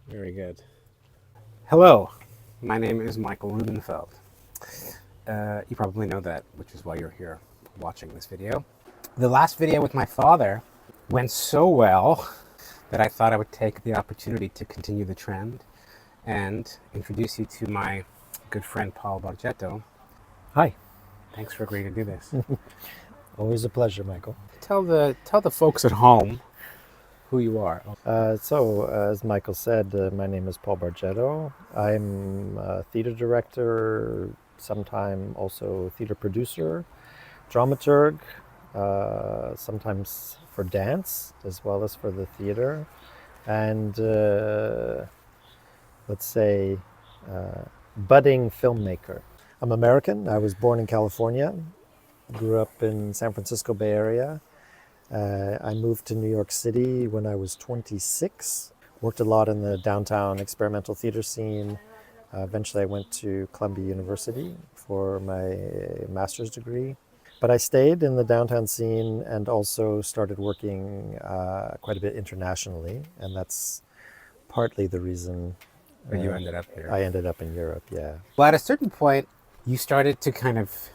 Very good. Hello, my name is Michael Rubenfeld. You probably know that, which is why you're here watching this video. The last video with my father went so well that I thought I would take the opportunity to continue the trend and introduce you to my good friend Paul Bargetto. Hi. Thanks for agreeing to do this. Always a pleasure, Michael. Tell the folks at home who you are. As Michael said, my name is Paul Bargetto. I'm a theater director, sometime also theater producer, dramaturg, sometimes for dance as well as for the theater, and budding filmmaker. I'm American. I was born in California, grew up in San Francisco Bay Area. I moved to New York City when I was 26, worked a lot in the downtown experimental theater scene. Eventually I went to Columbia University for my master's degree. But I stayed in the downtown scene and also started working quite a bit internationally. And that's partly the reason You ended up here. I ended up in Europe, yeah. Well, at a certain point, you started to kind of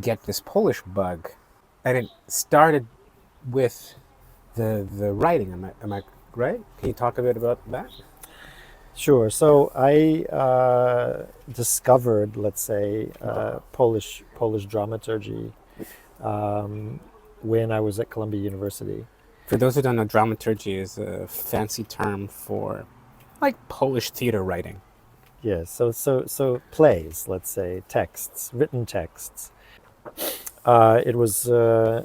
get this Polish bug, and it started with the writing. Am I right? Can you talk a bit about that? Sure. So I discovered, let's say, Polish dramaturgy when I was at Columbia University. For those who don't know, dramaturgy is a fancy term for like Polish theater writing. Yes. So plays, let's say, texts, written texts. It was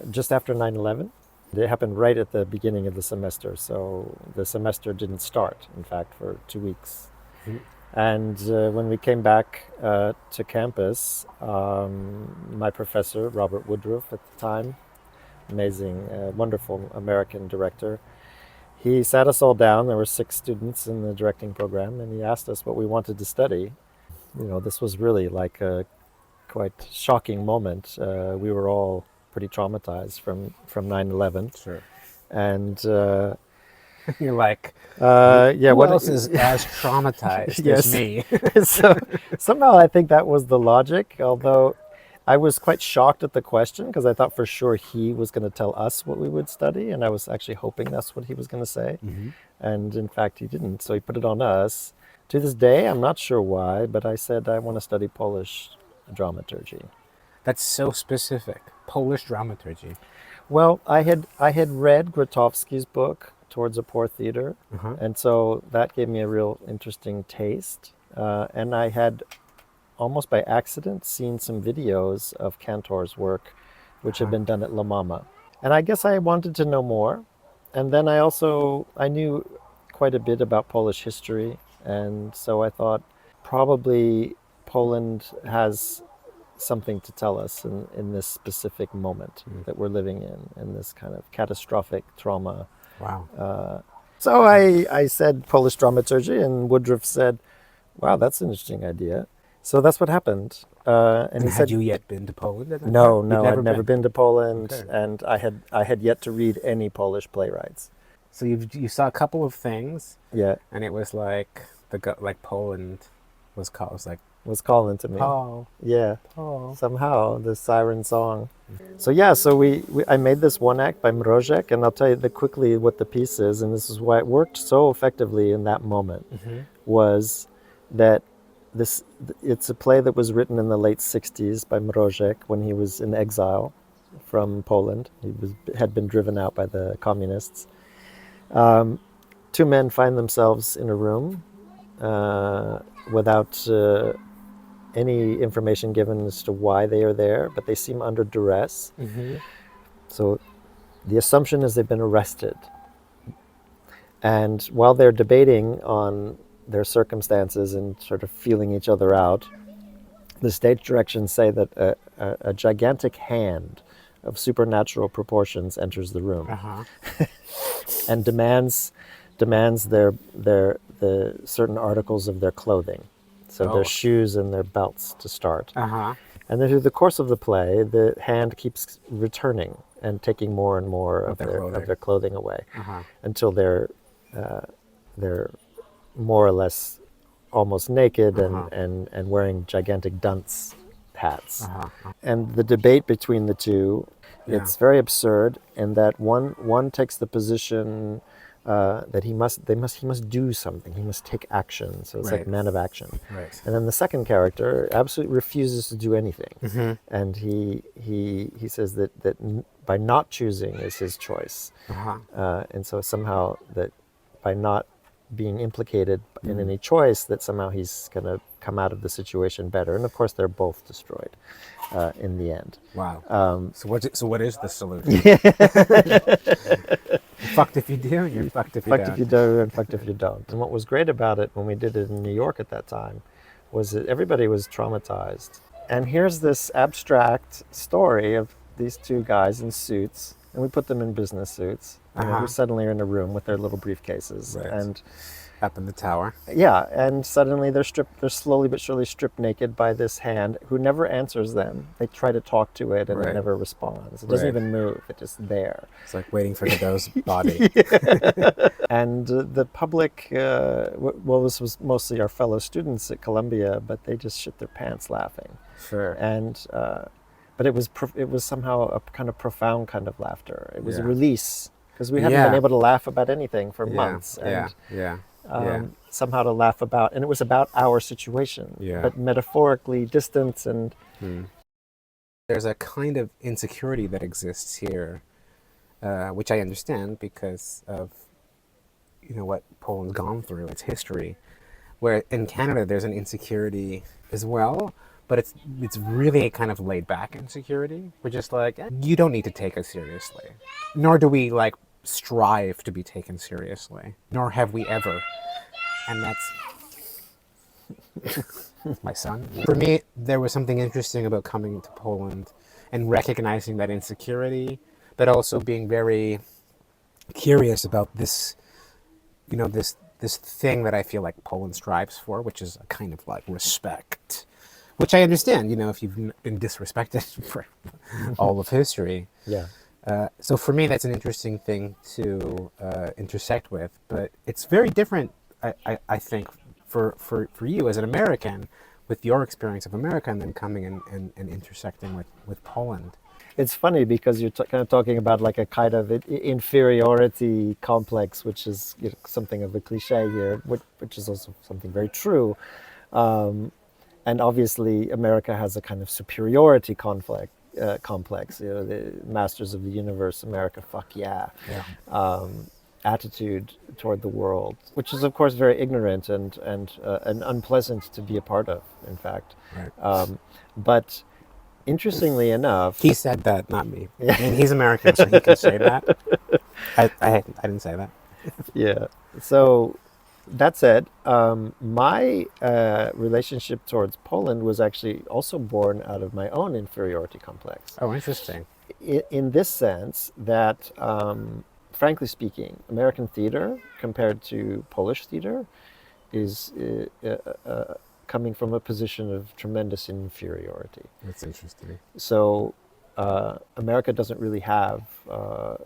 just after 9/11. It happened right at the beginning of the semester, so the semester didn't start, in fact, for 2 weeks. Mhm. And when we came back to campus, my professor, Robert Woodruff at the time, amazing, wonderful American director, he sat us all down. There were 6 students in the directing program, and he asked us what we wanted to study. You know, this was really like a quite shocking moment. We were all pretty traumatized from 9/11. Sure. And You're like, yeah, who else is as traumatized Yes. as me? So somehow I think that was the logic, although I was quite shocked at the question because I thought for sure he was going to tell us what we would study, and I was actually hoping that's what he was going to say. Mm-hmm. And in fact, he didn't. So he put it on us. To this day, I'm not sure why, but I said I want to study Polish dramaturgy. That's so specific. Polish dramaturgy. Well, I had read Grotowski's book, Towards a Poor Theater, Uh-huh. and so that gave me a real interesting taste. And I had, almost by accident, seen some videos of Cantor's work, which had been done at La Mama. And I guess I wanted to know more. And then I knew quite a bit about Polish history, and so I thought probably Poland has something to tell us in this specific moment that we're living in this kind of catastrophic trauma. Wow. So I said Polish dramaturgy, and Woodruff said, wow, that's an interesting idea. So that's what happened. And he Had said, you yet been to Poland at that no, time? no, You'd I'd never been to Poland, Okay. and I had yet to read any Polish playwrights. So you saw a couple of things, Yeah, and it was like like Poland was called. It was like was calling to me. Paul. Yeah, Paul. somehow the siren song. So yeah, so I made this one act by Mrożek, and I'll tell you quickly what the piece is, and this is why it worked so effectively in that moment. Mm-hmm. Was that it's a play that was written in the late 60s by Mrożek when he was in exile from Poland. He had been driven out by the communists. 2 men find themselves in a room without any information given as to why they are there, but they seem under duress. Mm-hmm. So the assumption is they've been arrested. And while they're debating on their circumstances and sort of feeling each other out, the stage directions say that a gigantic hand of supernatural proportions enters the room Uh-huh. and demands the certain articles of their clothing. So Oh. their shoes and their belts to start. Uh-huh. And then through the course of the play, the hand keeps returning and taking more and more of their clothing. their clothing away Uh-huh. until they're more or less almost naked Uh-huh. and wearing gigantic dunce hats. Uh-huh. And the debate between the two, Yeah. it's very absurd in that one takes the position that he must do something. He must take action. So it's like Right. man of action. Right. And then the second character absolutely refuses to do anything, Mm-hmm. and he says that by not choosing is his choice, Uh-huh. and so somehow that by not being implicated in any choice, that somehow he's going to come out of the situation better. And of course, they're both destroyed in the end. Wow. Um, So what is the solution? You're fucked if you do, you're fucked if you fucked don't. if you do and fucked if you don't. And what was great about it when we did it in New York at that time was that everybody was traumatized. And here's this abstract story of these two guys in suits, and we put them in business suits, Uh-huh. who suddenly are in a room with their little briefcases. Right. And Up in the tower. yeah, and suddenly they're slowly but surely stripped naked by this hand who never answers them. They try to talk to it and it Right. never responds. It doesn't Right. even move, it's just there. It's like waiting for Godot's body. And the public, well, this was mostly our fellow students at Columbia, but they just shit their pants laughing. Sure. And but it was somehow a kind of profound kind of laughter. It was a Yeah. release because we hadn't Yeah. been able to laugh about anything for months. Yeah. And Yeah. Yeah. somehow to laugh about, and it was about our situation, Yeah. but metaphorically distance and There's a kind of insecurity that exists here, which I understand because of what Poland's gone through, its history. Where in Canada there's an insecurity as well, but it's really a kind of laid back insecurity. We're just like, you don't need to take us seriously, nor do we like strive to be taken seriously, nor have we ever. And that's my son. For me, there was something interesting about coming to Poland and recognizing that insecurity, but also being very curious about this, this thing that I feel like Poland strives for, which is a kind of like respect, which I understand, if you've been disrespected for all of history. yeah. So for me, that's an interesting thing to intersect with, but it's very different, I think, for you as an American, with your experience of America, and then coming and intersecting with Poland. It's funny because you're kind of talking about like a kind of inferiority complex, which is something of a cliche here, which is also something very true. And obviously, America has a kind of superiority complex. The masters of the universe, America, fuck yeah. Yeah. Attitude toward the world, which is of course very ignorant and unpleasant to be a part of, in fact. Right. But interestingly enough, He said that, not me. And he's American, so he can say that. I didn't say that. yeah. So that said, my relationship towards Poland was actually also born out of my own inferiority complex. Oh, interesting. In this sense that, frankly speaking, American theater compared to Polish theater is coming from a position of tremendous inferiority. That's interesting. So America doesn't really have a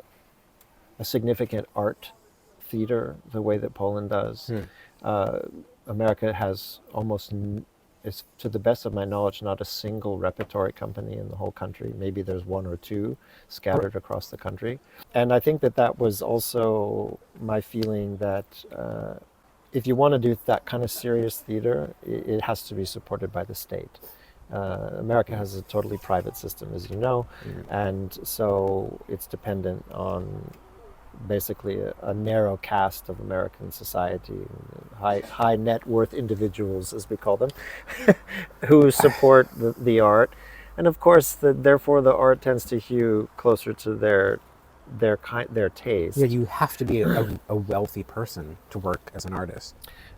significant art theater the way that Poland does. America has almost, is, to the best of my knowledge, not a single repertory company in the whole country. Maybe there's one or two scattered across the country. And I think that was also my feeling that if you want to do that kind of serious theater, it has to be supported by the state. America has a totally private system, as you know, and so it's dependent on basically a narrow caste of American society, high net worth individuals, as we call them, who support the art. And of course, therefore, the art tends to hew closer to their taste. Yeah, you have to be a wealthy person to work as an artist.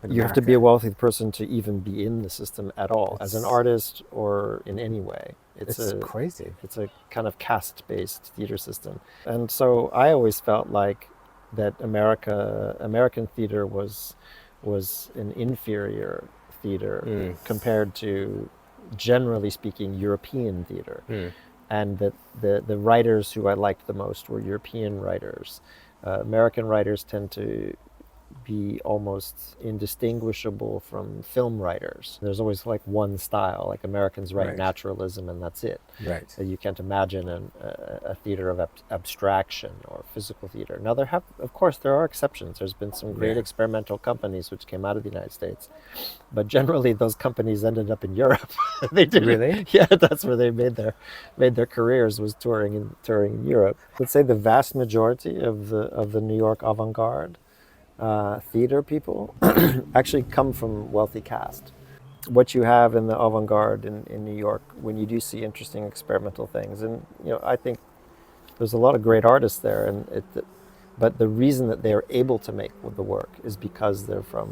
You have to be a wealthy person to even be in the system at all, as an artist or in any way. It's crazy. It's a kind of caste-based theater system. And so I always felt like that American theater was an inferior theater compared to, generally speaking, European theater. And that the writers who I liked the most were European writers. American writers tend to be almost indistinguishable from film writers. There's always like one style, like Americans write Right. naturalism and that's it. Right. You can't imagine a theater of abstraction or physical theater. Now of course, there are exceptions. There's been some great Yeah. experimental companies which came out of the United States, but generally those companies ended up in Europe. They did. Really? Yeah, that's where they made their careers, was touring in Europe. Let's say the vast majority of the New York avant-garde theater people actually come from wealthy caste. What you have in the avant-garde in New York, when you do see interesting experimental things, and I think there's a lot of great artists there, but the reason that they are able to make the work is because they're from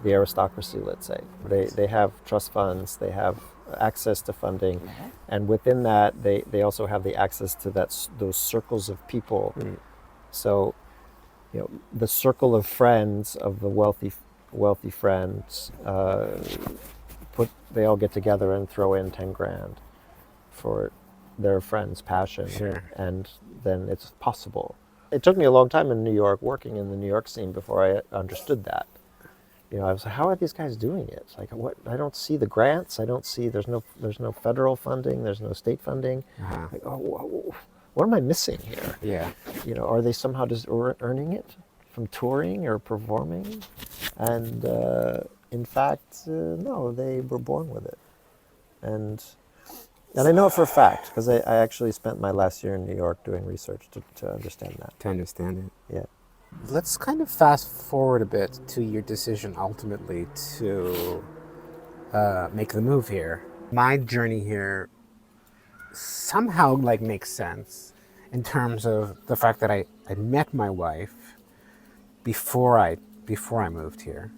the aristocracy, let's say. They have trust funds, they have access to funding, and within that, they also have the access to those circles of people. So, the circle of friends of the wealthy friends, they all get together and throw in 10 grand for their friend's passion. Sure. And then it's possible. It took me a long time in New York, working in the New York scene, before I understood that. I was like, how are these guys doing it? Like, what? I don't see the grants. I don't see, there's no federal funding. There's no state funding. Like, what am I missing here? Yeah. Are they somehow just earning it from touring or performing? And in fact, no, they were born with it. And I know it for a fact, because I actually spent my last year in New York doing research to understand that. To understand it. Yeah. Let's kind of fast forward a bit to your decision ultimately to make the move here. My journey here somehow makes sense in terms of the fact that I met my wife before I moved here,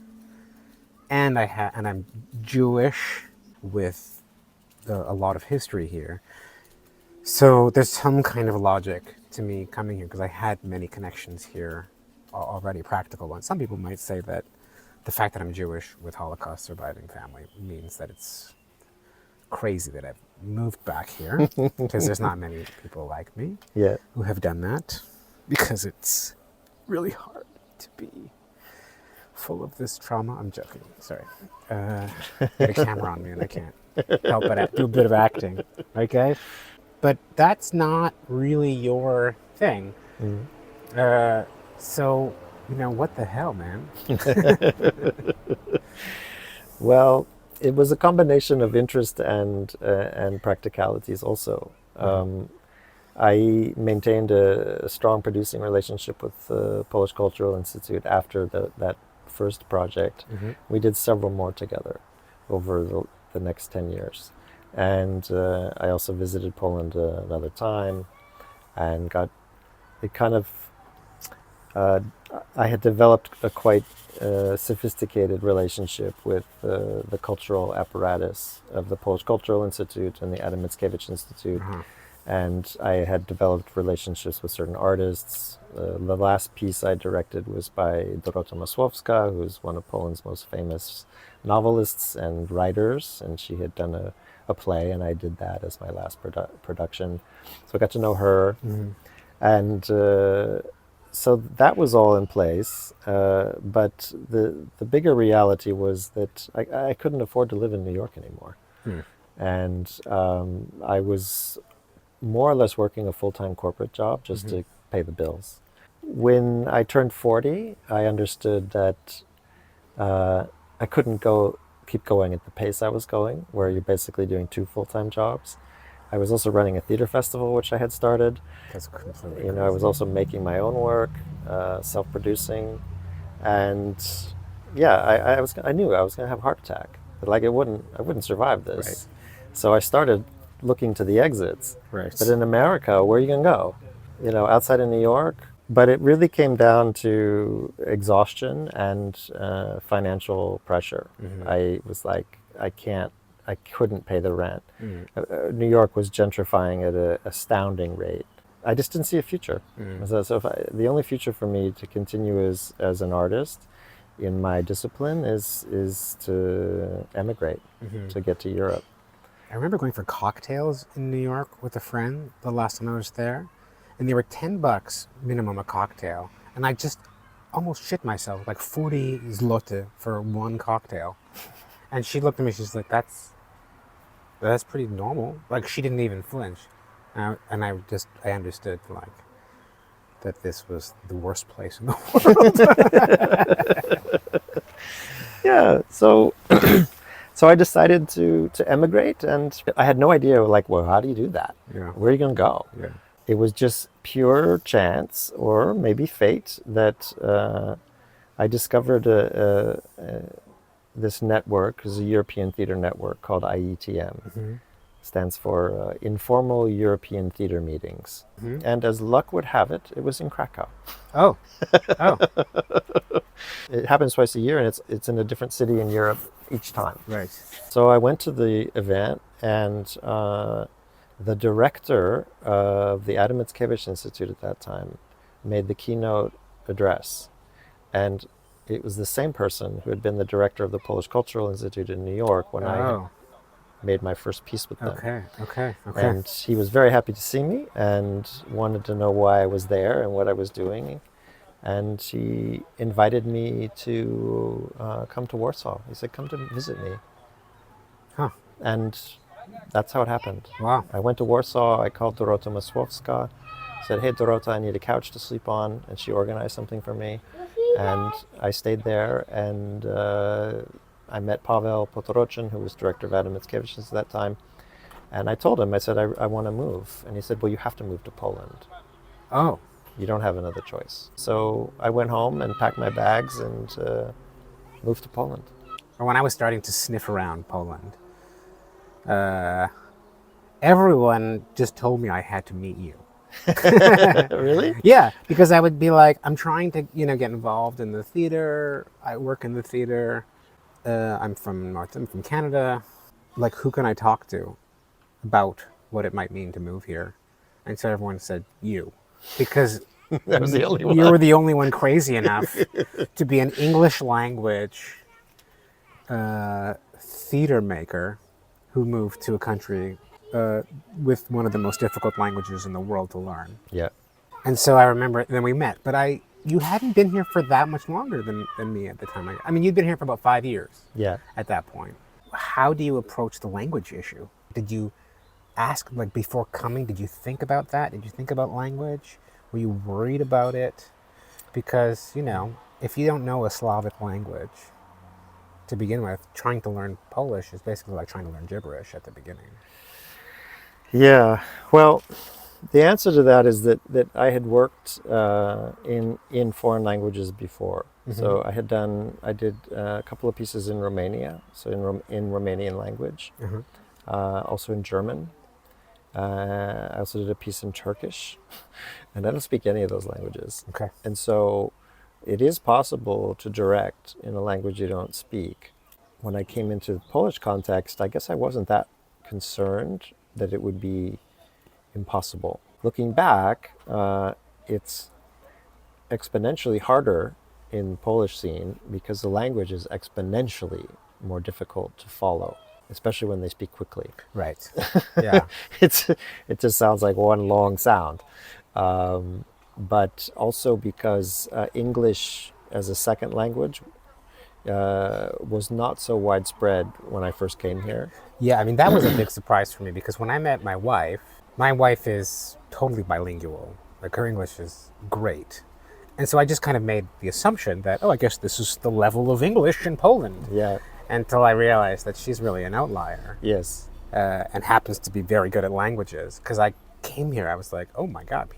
and I'm Jewish with a lot of history here. So there's some kind of logic to me coming here because I had many connections here already, practical ones. Some people might say that the fact that I'm Jewish with Holocaust surviving family means that it's crazy that I've moved back here because there's not many people like me who have done that, because it's really hard to be full of this trauma. I'm joking. Sorry. Get a camera on me and I can't help but do a bit of acting. Okay? But that's not really your thing. So, what the hell, man? Well, it was a combination of interest and practicalities also. I maintained a strong producing relationship with the Polish Cultural Institute after that first project. We did several more together over the next 10 years. And I also visited Poland another time and I had developed a quite sophisticated relationship with the cultural apparatus of the Polish Cultural Institute and the Adam Mickiewicz Institute. And I had developed relationships with certain artists. The last piece I directed was by Dorota Masłowska, who's one of Poland's most famous novelists and writers, and she had done a play, and I did that as my last production. So I got to know her, and so that was all in place. But the bigger reality was that I couldn't afford to live in New York anymore, and I was more or less working a full-time corporate job just to pay the bills. When I turned 40, I understood that I couldn't keep going at the pace I was going, where you're basically doing 2 full-time jobs. I was also running a theater festival, which I had started. That's completely crazy. I was also making my own work, self-producing, and I knew I was going to have a heart attack. Like I wouldn't survive this. Right. So I started looking to the exits. Right. But in America, where are you going to go? Outside of New York? But it really came down to exhaustion and financial pressure. I was like, I couldn't pay the rent. New York was gentrifying at an astounding rate. I just didn't see a future. So the only future for me to continue as an artist in my discipline is to emigrate, to get to Europe. I remember going for cocktails in New York with a friend the last time I was there, and they were $10 minimum a cocktail, and I just almost shit myself, like 40 zloty for one cocktail. And she looked at me, she's like, that's pretty normal. Like, she didn't even flinch. And I understood, like, that this was the worst place in the world. Yeah, so so I decided to emigrate, and I had no idea, like, well, how do you do that? Yeah. Where are you going to go? Yeah. It was just pure chance, or maybe fate, that I discovered this network. It's a European theater network called IETM. Mm-hmm. Stands for Informal European Theater Meetings. Mm-hmm. And as luck would have it, it was in Krakow. Oh. Oh. It happens twice a year, and it's in a different city in Europe each time. Right. So I went to the event, and the director of the Adam Mickiewicz Institute at that time made the keynote address. And it was the same person who had been the director of the Polish Cultural Institute in New York when I made my first piece with them. Okay. And he was very happy to see me and wanted to know why I was there and what I was doing. And he invited me to come to Warsaw. He said, come to visit me. Huh. And that's how it happened. Wow. I went to Warsaw. I called Dorota Masłowska. Said, hey, Dorota, I need a couch to sleep on. And she organized something for me. And I stayed there, and I met Paweł Potorocin, who was director of Adam Mickiewicz at that time. And I told him, I said, I want to move. And he said, well, you have to move to Poland. Oh. You don't have another choice. So I went home and packed my bags and moved to Poland. When I was starting to sniff around Poland, everyone just told me I had to meet you. Really? Yeah, because I would be like, I'm trying to, get involved in the theater. I work in the theater. I'm from Canada. Like, who can I talk to about what it might mean to move here? And so everyone said, you. Because That was the only one. you were the only one crazy enough to be an English language theater maker who moved to a country with one of the most difficult languages in the world to learn. Yeah. And so I remember, then we met. But you hadn't been here for that much longer than me at the time. I mean, you'd been here for about 5 years. Yeah. At that point. How do you approach the language issue? Did you ask, like, before coming, did you think about that? Did you think about language? Were you worried about it? Because, if you don't know a Slavic language to begin with, trying to learn Polish is basically like trying to learn gibberish at the beginning. Yeah. Well, the answer to that is that I had worked in foreign languages before. Mm-hmm. So I did a couple of pieces in Romania, so in Romanian language, mm-hmm. Also in German. I also did a piece in Turkish, and I don't speak any of those languages. Okay. And so it is possible to direct in a language you don't speak. When I came into the Polish context, I guess I wasn't that concerned that it would be impossible. Looking back, it's exponentially harder in the Polish scene because the language is exponentially more difficult to follow, especially when they speak quickly. Right. Yeah. It just sounds like one long sound. But also because English as a second language was not so widespread when I first came here. Yeah, I mean, that was a big surprise for me because when I met my wife is totally bilingual. Like, her English is great. And so I just kind of made the assumption that, I guess this is the level of English in Poland. Yeah. Until I realized that she's really an outlier. Yes. And happens to be very good at languages. Because I came here, I was like, oh my God,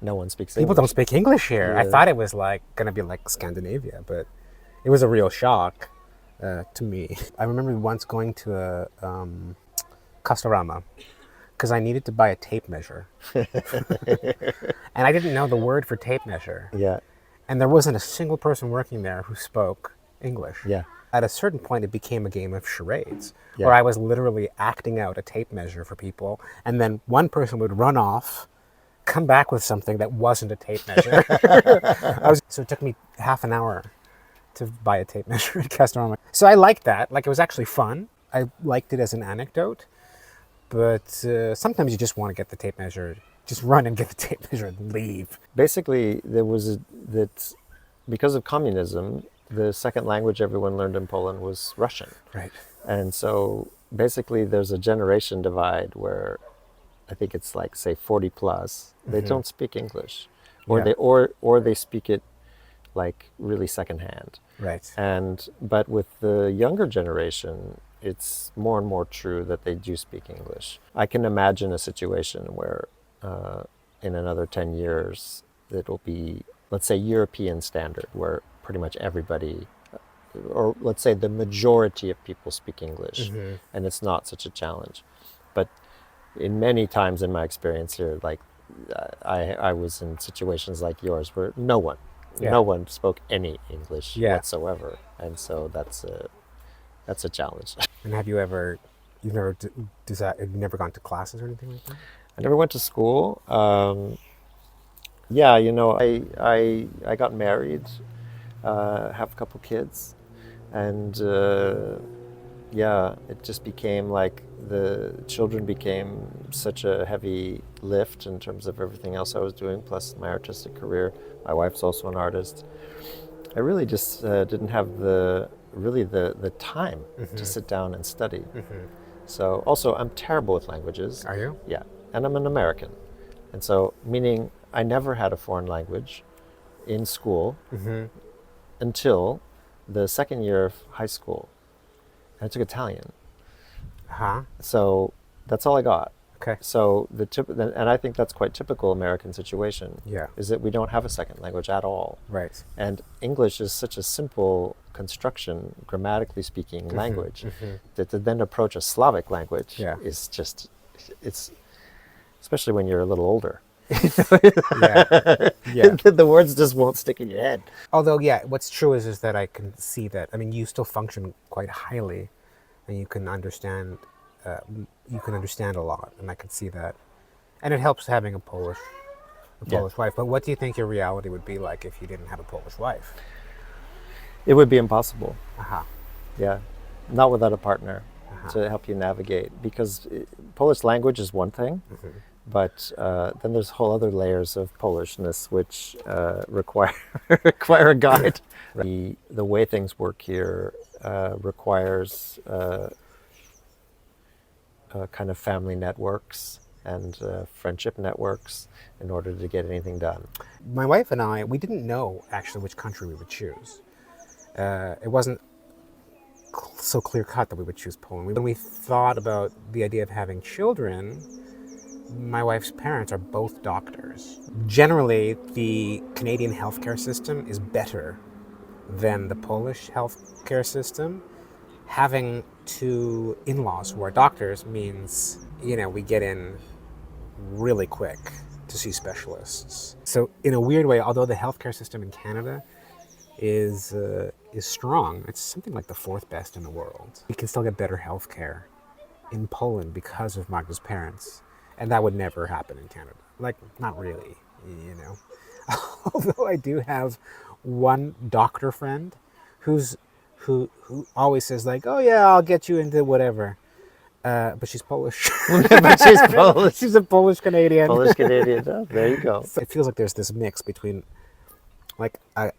no one speaks English. People don't speak English here. Yeah. I thought it was going to be like Scandinavia, but it was a real shock to me. I remember once going to a Castorama because I needed to buy a tape measure. And I didn't know the word for tape measure. Yeah. And there wasn't a single person working there who spoke English. Yeah. At a certain point, it became a game of charades, where I was literally acting out a tape measure for people, and then one person would run off, come back with something that wasn't a tape measure. So it took me half an hour to buy a tape measure at Castorama. So I liked that. Like, it was actually fun. I liked it as an anecdote. But sometimes you just want to get the tape measure, just run and get the tape measure and leave. Basically, there was because of communism, the second language everyone learned in Poland was Russian. Right. And so basically there's a generation divide where I think it's like, say, 40 plus, they don't speak English, or Yeah. they speak it like really secondhand. Right. But with the younger generation, it's more and more true that they do speak English. I can imagine a situation where in another 10 years, it'll be, let's say, European standard, where pretty much everybody, or let's say the majority of people speak English, and it's not such a challenge. But in many times in my experience here, like I was in situations like yours where no one spoke any English whatsoever, and so that's a challenge. And have you ever, have you never gone to classes or anything like that? I never went to school. Yeah, I got married, have a couple kids, and yeah, it just became like the children became such a heavy lift in terms of everything else I was doing, plus my artistic career. My wife's also an artist. I really just didn't have the time to sit down and study. So also, I'm terrible with languages. Are you? Yeah, and I'm an American, and so meaning I never had a foreign language in school until the second year of high school. I took Italian. So that's all I got. Okay. So and I think that's quite typical American situation. Yeah. Is that we don't have a second language at all. Right. And English is such a simple construction, grammatically speaking, language that to then approach a Slavic language is just, it's, especially when you're a little older. The words just won't stick in your head. Although, what's true is that I can see that. I mean, you still function quite highly, and you can understand. A lot, and I can see that. And it helps having a Polish wife. But what do you think your reality would be like if you didn't have a Polish wife? It would be impossible. Yeah. Not without a partner to help you navigate, because Polish language is one thing. But then there's whole other layers of Polishness which require a guide. The way things work here requires kind of family networks and friendship networks in order to get anything done. My wife and I, we didn't know actually which country we would choose. It wasn't so clear cut that we would choose Poland. When we thought about the idea of having children, my wife's parents are both doctors. Generally, the Canadian healthcare system is better than the Polish healthcare system. Having two in-laws who are doctors means, we get in really quick to see specialists. So in a weird way, although the healthcare system in Canada is strong, it's something like the fourth best in the world. We can still get better healthcare in Poland because of Magda's parents. And that would never happen in Canada. Like, not really, Although I do have one doctor friend who always says like, oh yeah, I'll get you into whatever. But she's Polish. But she's Polish. She's a Polish Canadian. Polish Canadian. Oh, there you go. So it feels like there's this mix between like a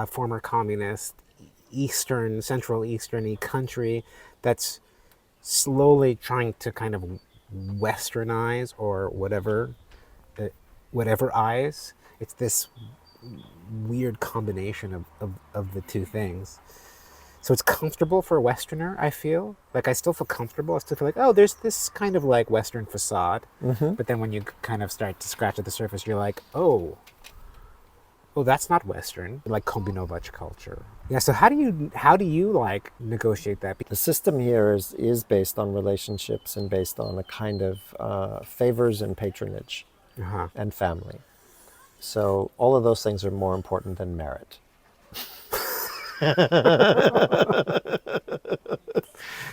former communist, Central Eastern-y country that's slowly trying to kind of Westernize or whatever eyes. It's this weird combination of the two things. So it's comfortable for a Westerner, I feel. Like I still feel comfortable. I still feel like, oh, there's this kind of like Western facade. But then when you kind of start to scratch at the surface, you're like, oh, that's not Western. Like kombinować culture. Yeah. So how do you like negotiate that? The system here is based on relationships and based on a kind of favors and patronage and family. So all of those things are more important than merit.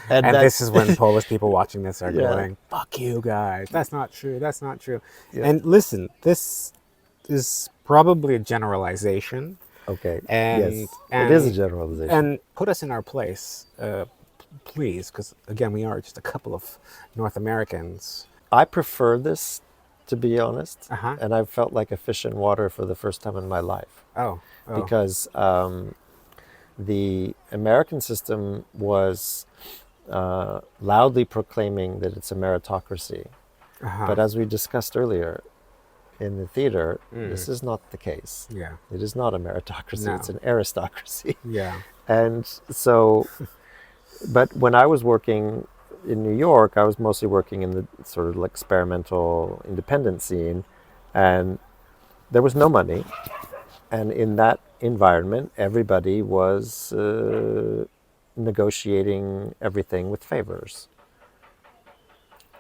and this is when Polish people watching this are going, fuck you guys. That's not true. That's not true. Yeah. And listen, this is probably a generalization. Okay. And it is a generalization. And put us in our place, please, because again, we are just a couple of North Americans. I prefer this to be honest. Uh-huh. And I felt like a fish in water for the first time in my life Oh. because the American system was loudly proclaiming that it's a meritocracy. Uh-huh. But as we discussed earlier in the theater, this Mm. is not the case. Yeah. It is not a meritocracy, No. it's an aristocracy. Yeah. And so, but when I was working in New York, I was mostly working in the sort of like experimental independent scene, and there was no money. And in that environment, everybody was negotiating everything with favors.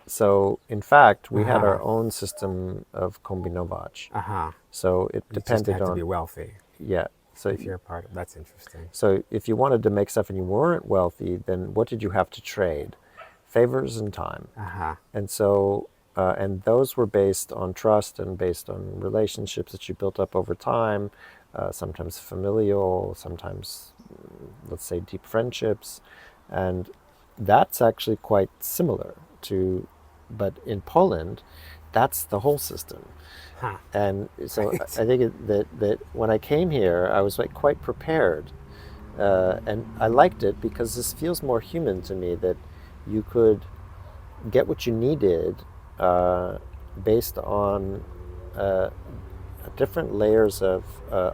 So, in fact, we had Uh-huh. our own system of kombinować. Uh-huh. So it You just depended had to be on, wealthy yeah. So if you're a part of. That's interesting. so if you wanted to make stuff and you weren't wealthy, then what did you have to trade? Favors and time. Uh-huh. And so, and those were based on trust and based on relationships that you built up over time, sometimes familial, sometimes, let's say, deep friendships. And that's actually quite similar to, but in Poland, that's the whole system. Huh. And so Right. I think that when I came here, I was like quite prepared. And I liked it because this feels more human to me, that you could get what you needed based on uh, different layers of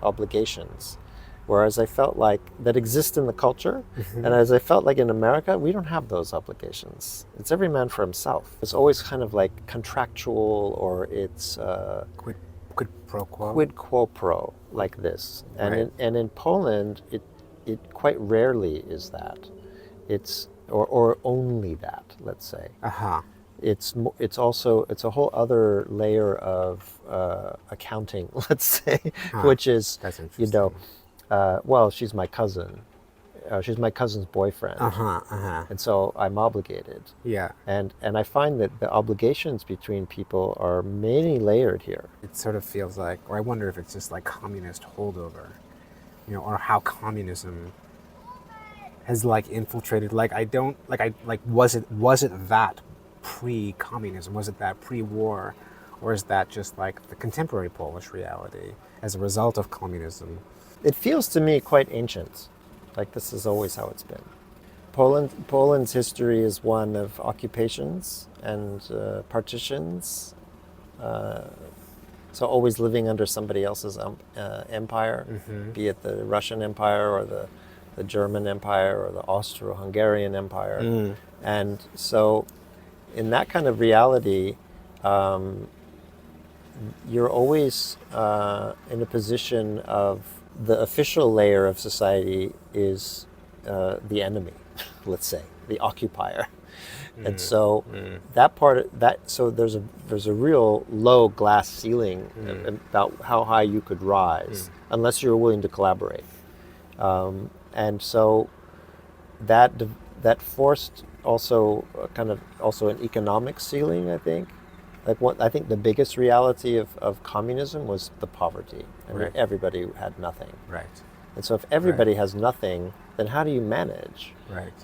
obligations. Whereas I felt like that exist in the culture, and as I felt like in America, we don't have those obligations. It's every man for himself. It's always kind of like contractual, or it's Quid pro quo. quid quo pro, like this. And Right. in Poland, it quite rarely is that. It's or only that, let's say. Uh-huh. It's also it's a whole other layer of accounting, let's say, Huh. which is, That's you interesting. know, well, she's my cousin. She's my cousin's boyfriend, Uh-huh. Uh-huh. and so I'm obligated. Yeah. And I find that the obligations between people are many layered here. It sort of feels like, or I wonder if it's just like communist holdover, or how communism has like infiltrated. Like I don't like was it that pre-communism? Was it that pre-war, or is that just like the contemporary Polish reality as a result of communism? It feels to me quite ancient, like this is always how it's been. Poland's history is one of occupations and partitions. So always living under somebody else's empire, be it the Russian Empire or the German Empire or the Austro-Hungarian Empire. And so in that kind of reality, you're always in a position of the official layer of society is the enemy, let's say, the occupier. And so that part, so there's a real low glass ceiling about how high you could rise unless you're willing to collaborate. And so that forced also kind of also an economic ceiling, I think. Like I think the biggest reality of communism was the poverty. I mean, Right. everybody had nothing. Right. And so if everybody has nothing, then how do you manage? Right.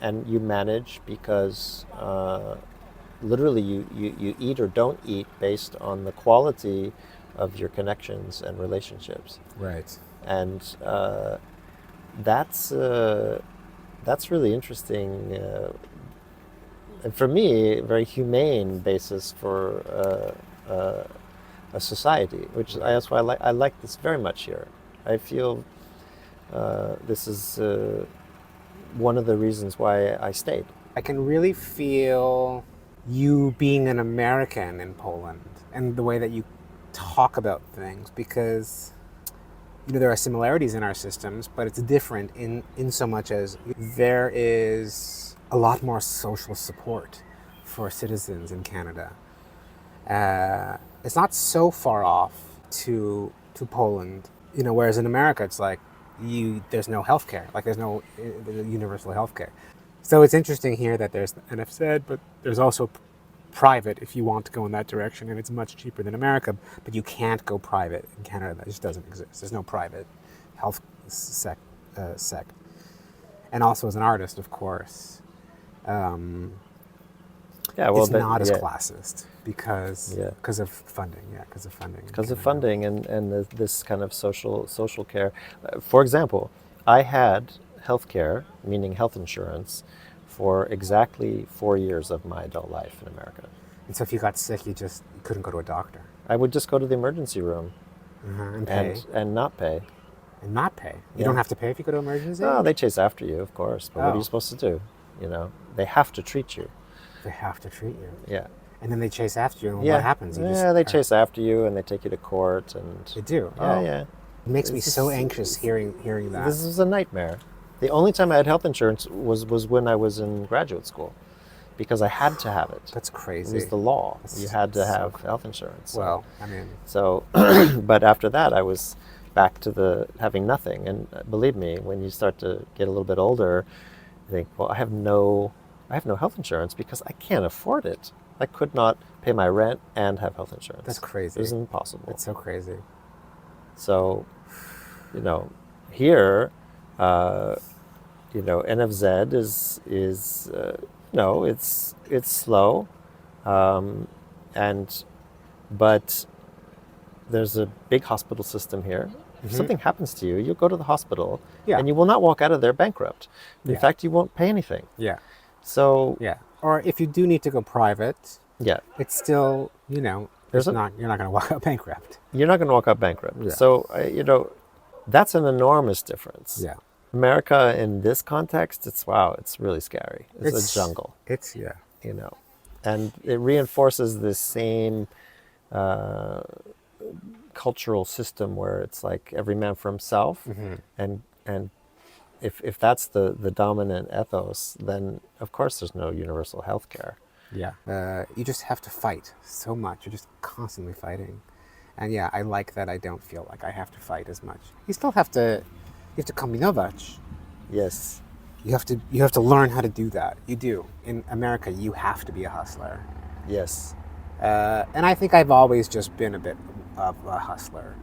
And you manage because literally you eat or don't eat based on the quality of your connections and relationships. Right. And that's really interesting. And for me, a very humane basis for a society, which that's why I like this very much here. I feel this is one of the reasons why I stayed. I can really feel you being an American in Poland and the way that you talk about things, because there are similarities in our systems, but it's different in so much as there is a lot more social support for citizens in Canada. It's not so far off to Poland, whereas in America it's like there's no healthcare, like there's no universal healthcare. So it's interesting here that there's NFZ, but there's also private if you want to go in that direction, and it's much cheaper than America, but you can't go private in Canada. That just doesn't exist. There's no private health sect. And also as an artist, of course, Yeah, well, it's not as yeah, classist because yeah. of funding. Yeah, because of funding. Because of funding and this kind of social care. For example, I had health care, meaning health insurance, for exactly 4 years of my adult life in America. And so if you got sick, you couldn't go to a doctor. I would just go to the emergency room And pay. and not pay. And not pay. You Yeah. don't have to pay if you go to emergency? No, they chase after you, of course. But what are you Oh. supposed to do? You know, they have to treat you. They have to treat you. Yeah. And then they chase after you, and Yeah. what happens? They chase after you and they take you to court and They do? yeah, Oh. yeah. It makes me This so is- anxious hearing that. This is a nightmare. The only time I had health insurance was when I was in graduate school, because I had to have it. That's It crazy. was the law. You had to so have health insurance. Well, I mean, So, but after that, I was back to the having nothing. And believe me, when you start to get a little bit older, you think, well, I have no health insurance because I can't afford it. I could not pay my rent and have health insurance. That's crazy. It was impossible. it's so crazy. So, you know, here, NFZ is no, it's slow, but there's a big hospital system here. If something happens to you, you'll go to the hospital, Yeah. and you will not walk out of there bankrupt. In Yeah. fact, you won't pay anything. Yeah. So, Yeah. Or if you do need to go private, yeah, it's still, There's you're not going to walk out bankrupt. you're not going to walk out bankrupt. Yeah. So, that's an enormous difference. Yeah. America in this context, it's really scary. It's a jungle, Yeah. and it reinforces this same cultural system where it's like every man for himself, and if that's the dominant ethos, then of course there's no universal health care. Yeah. You just have to fight so much. You're just constantly fighting. And yeah, I like that I don't feel like I have to fight as much. You still have to kombinować. Yes. You have to learn how to do that. You do. In America, you have to be a hustler. Yes. And I think I've always just been a bit of a hustler.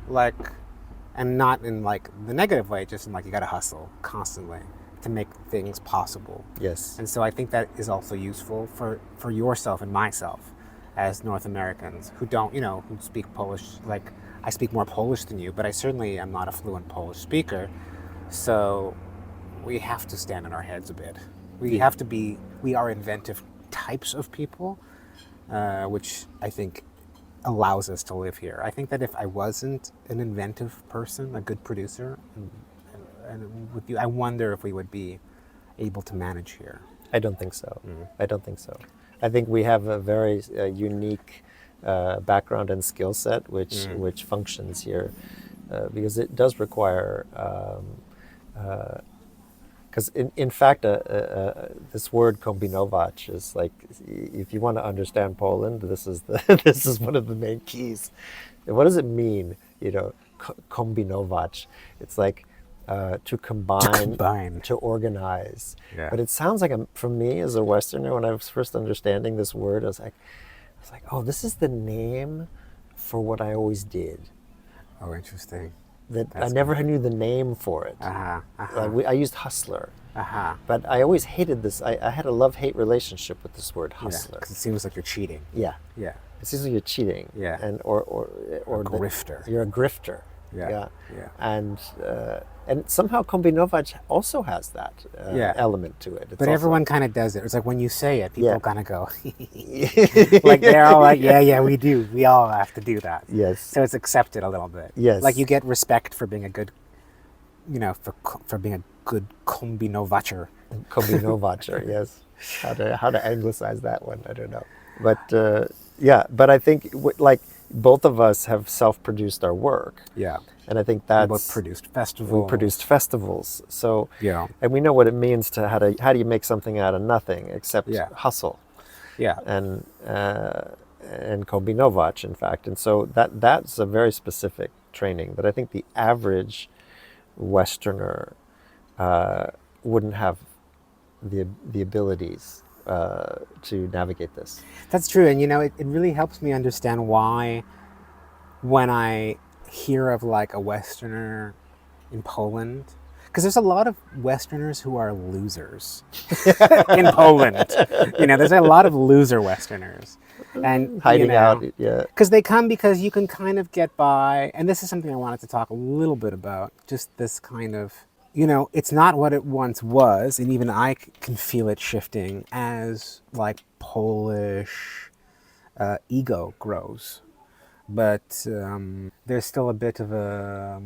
And not in the negative way, just in you gotta hustle constantly to make things possible. Yes. And so I think that is also useful for yourself and myself as North Americans who don't, who speak Polish. I speak more Polish than you, but I certainly am not a fluent Polish speaker. So we have to stand on our heads a bit. We are inventive types of people, which I think allows us to live here. I think that if I wasn't an inventive person, a good producer, and with you, I wonder if we would be able to manage here. I don't think so. I don't think so. I think we have a very unique background and skill set which functions here, because it does require. Because in fact, this word kombinować is if you want to understand Poland, this is this is one of the main keys. What does it mean? Kombinować. It's to combine, to organize. Yeah. But it sounds for me as a Westerner, when I was first understanding this word, I was like, oh, this is the name for what I always did. Oh, interesting. I never knew the name for it. I used hustler. But I always hated this. I had a love-hate relationship with this word hustler. Because it seems like you're cheating. Yeah. Yeah. It seems like you're cheating. Yeah. And or a grifter. You're a grifter. Yeah. And somehow kombinować also has that element to it. But everyone kind of does it. It's like when you say it, people kind of go, they're all yeah, we do. We all have to do that. Yes. So it's accepted a little bit. Yes. You get respect for being a good, for being a good kombinowacher. Kombinowacher, yes. How to anglicize that one, I don't know. But but I think both of us have self-produced our work. Yeah. And I think that's... We both produced festivals. We produced festivals. So, yeah. And we know what it means to how do you make something out of nothing except hustle. Yeah. And kombinować, in fact. And so that's a very specific training that I think the average Westerner wouldn't have the abilities to navigate this. That's true. And, it really helps me understand why when I hear of a Westerner in Poland, because there's a lot of Westerners who are losers in Poland. There's a lot of loser Westerners, and Hiding out, yeah. because they come because you can kind of get by. And this is something I wanted to talk a little bit about. Just this kind of, it's not what it once was, and even I can feel it shifting as like Polish ego grows. But there's still a bit of a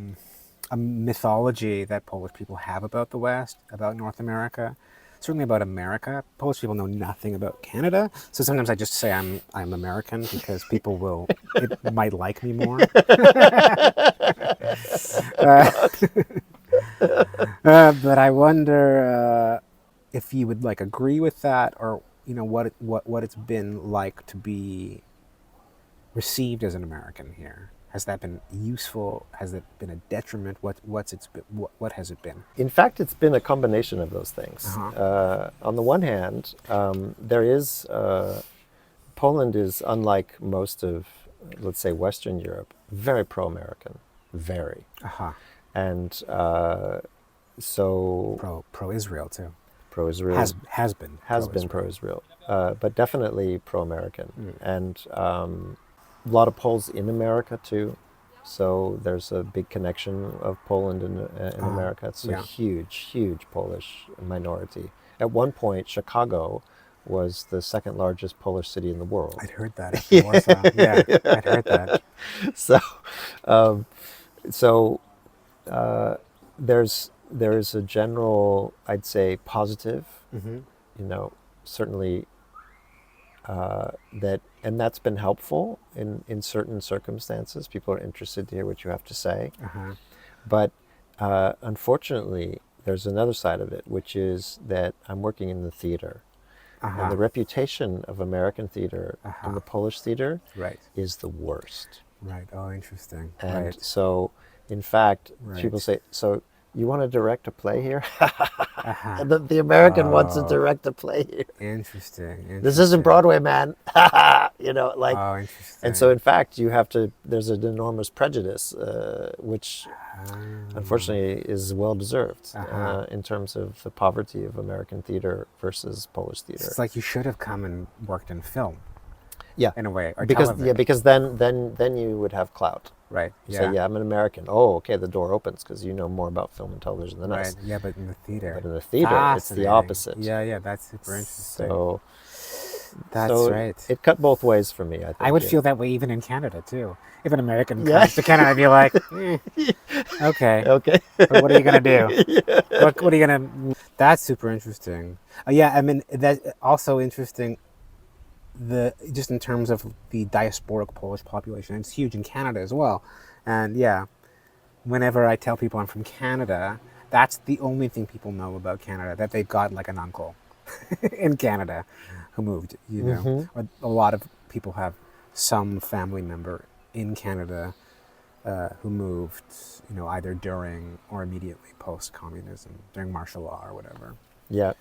mythology that Polish people have about the West, about North America, certainly about America. Polish people know nothing about Canada, so sometimes I just say I'm American because people it might like me more. But I wonder if you would like agree with that, or what it's been like to be received as an American here. Has that been useful? Has it been a detriment? What has it been? In fact, it's been a combination of those things. On the one hand, Poland is, unlike most of, let's say, Western Europe, very pro-American, very. And so... Pro-Israel too. Pro-Israel. Has been pro-Israel, but definitely pro-American. And a lot of Poles in America too, so there's a big connection of Poland in America. It's a huge Polish minority. At one point, Chicago was the second largest Polish city in the world. I'd heard that. Warsaw. Yeah, I'd heard that. There's a general, I'd say, positive. Certainly. That's been helpful in certain circumstances. People are interested to hear what you have to say. But unfortunately, there's another side of it, which is that I'm working in the theater. And the reputation of American theater and the Polish theater is the worst. Right. Oh, interesting. And so, in fact, people say, so you want to direct a play here? And the American wants to direct a play here. Interesting. This isn't Broadway, man. Oh, interesting. And so, in fact, there's an enormous prejudice, which unfortunately is well-deserved in terms of the poverty of American theater versus Polish theater. It's like you should have come and worked in film. Yeah. In a way. Or because television. because then you would have clout. Right. You say, I'm an American. Oh, okay, the door opens because you know more about film and television than us. Right. Yeah, but in the theater. But in the theater, it's the opposite. Yeah, that's super interesting. So that's right. It cut both ways for me, I think. I would feel that way even in Canada too. If an American comes to Canada, I'd be like, okay. But what are you gonna do? What are you gonna? That's super interesting. I mean, that's also interesting. Just in terms of the diasporic Polish population, it's huge in Canada as well. And whenever I tell people I'm from Canada, that's the only thing people know about Canada, that they've got like an uncle in Canada who moved, Or a lot of people have some family member in Canada who moved, either during or immediately post-communism, during martial law or whatever. Yeah.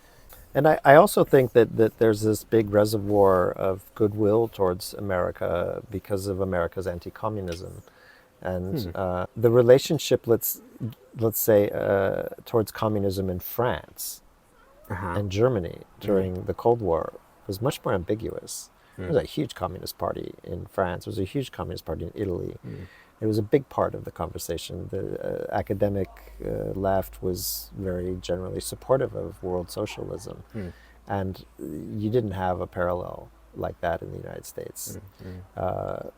And I also think that there's this big reservoir of goodwill towards America because of America's anti-communism, and the relationship, let's say, towards communism in France and Germany during the Cold War was much more ambiguous. There was a huge communist party in France. There was a huge communist party in Italy. It was a big part of the conversation. The academic left was very generally supportive of world socialism. And you didn't have a parallel like that in the United States.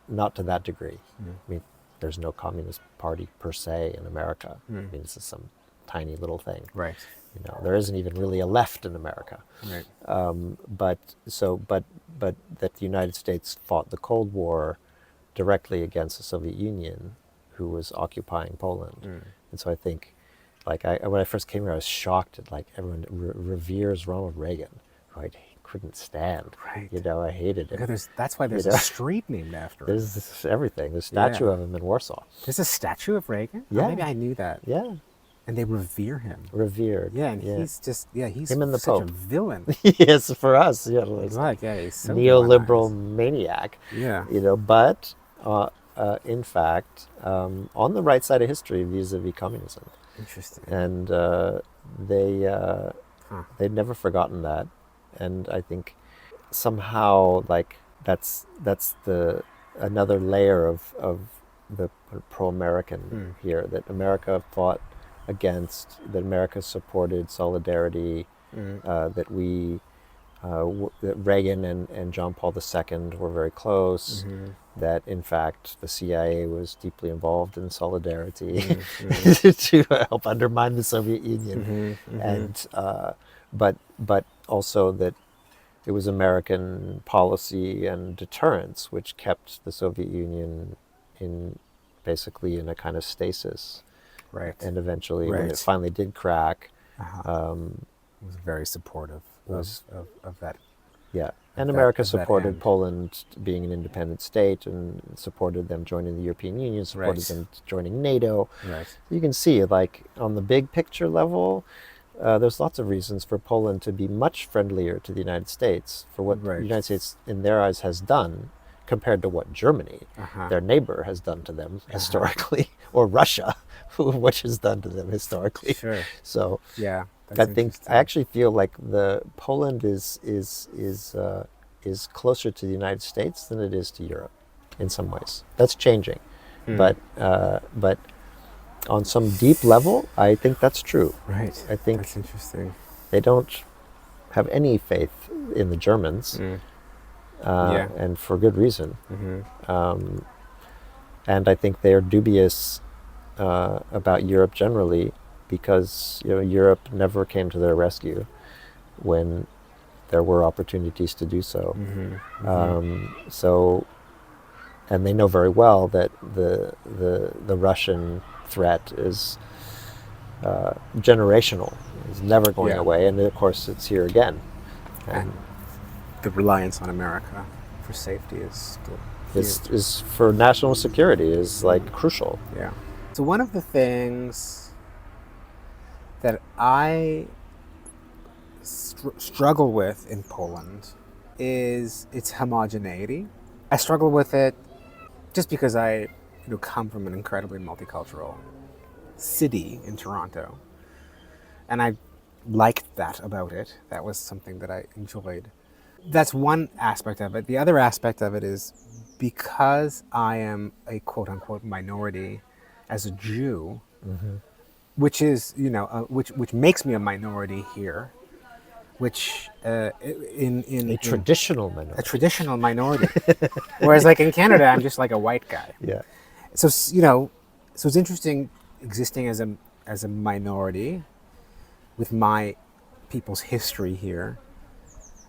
Not to that degree. I mean, there's no communist party per se in America. I mean, this is some tiny little thing. Right. There isn't even really a left in America. Right. But that the United States fought the Cold War directly against the Soviet Union, who was occupying Poland. And so I think, when I first came here, I was shocked at everyone reveres Ronald Reagan, who I couldn't stand. Right. I hated him. Yeah, that's why there's a street named after him. There's everything. There's a statue of him in Warsaw. There's a statue of Reagan? Yeah. Oh, maybe I knew that. Yeah. And they revere him. Revered. Yeah, and he's just, he's him and the such Pope. a villain. Yes, for us. Yeah, He's so neoliberal villainized. maniac. Yeah. But in fact, on the right side of history vis-a-vis communism. Interesting. And they Huh. they'd never forgotten that, and I think somehow like that's the another layer of the pro-American here, that America fought against, that America supported solidarity, that we that Reagan and John Paul II were very close, that in fact the CIA was deeply involved in solidarity to help undermine the Soviet Union, and but also that it was American policy and deterrence which kept the Soviet Union in basically in a kind of stasis. Right. And eventually, when it Right. finally did crack, Was very supportive was of that. yeah. And that- America of that supported end. Poland being an independent state, and supported them joining the European Union, supported Right. them joining NATO. Right. You can see, like, on the big picture level, there's lots of reasons for Poland to be much friendlier to the United States for what Right. the United States, in their eyes, has done compared to what Germany, their neighbor, has done to them historically, or Russia, which has done to them historically. Sure. So Yeah. I That's think interesting. I actually feel like the Poland is closer to the United States than it is to Europe, in some ways. That's changing, but on some deep level, I think that's true. Right. I think That's interesting. they don't have any faith in the Germans, Yeah. and for good reason. And I think they are dubious about Europe generally, because Europe never came to their rescue when there were opportunities to do so. So, and they know very well that the Russian threat is generational. It's never going Yeah. away, and of course it's here again. And the reliance on America for safety is still This huge. is for national security is like crucial. Yeah. So one of the things that I struggle with in Poland is its homogeneity. I struggle with it just because I come from an incredibly multicultural city in Toronto, and I liked that about it. That was something that I enjoyed. That's one aspect of it. The other aspect of it is because I am a quote unquote minority as a Jew, which is which makes me a minority here, which in A traditional minority. a traditional minority. Whereas like in Canada, I'm just like a white guy. Yeah. So so it's interesting existing as a minority with my people's history here,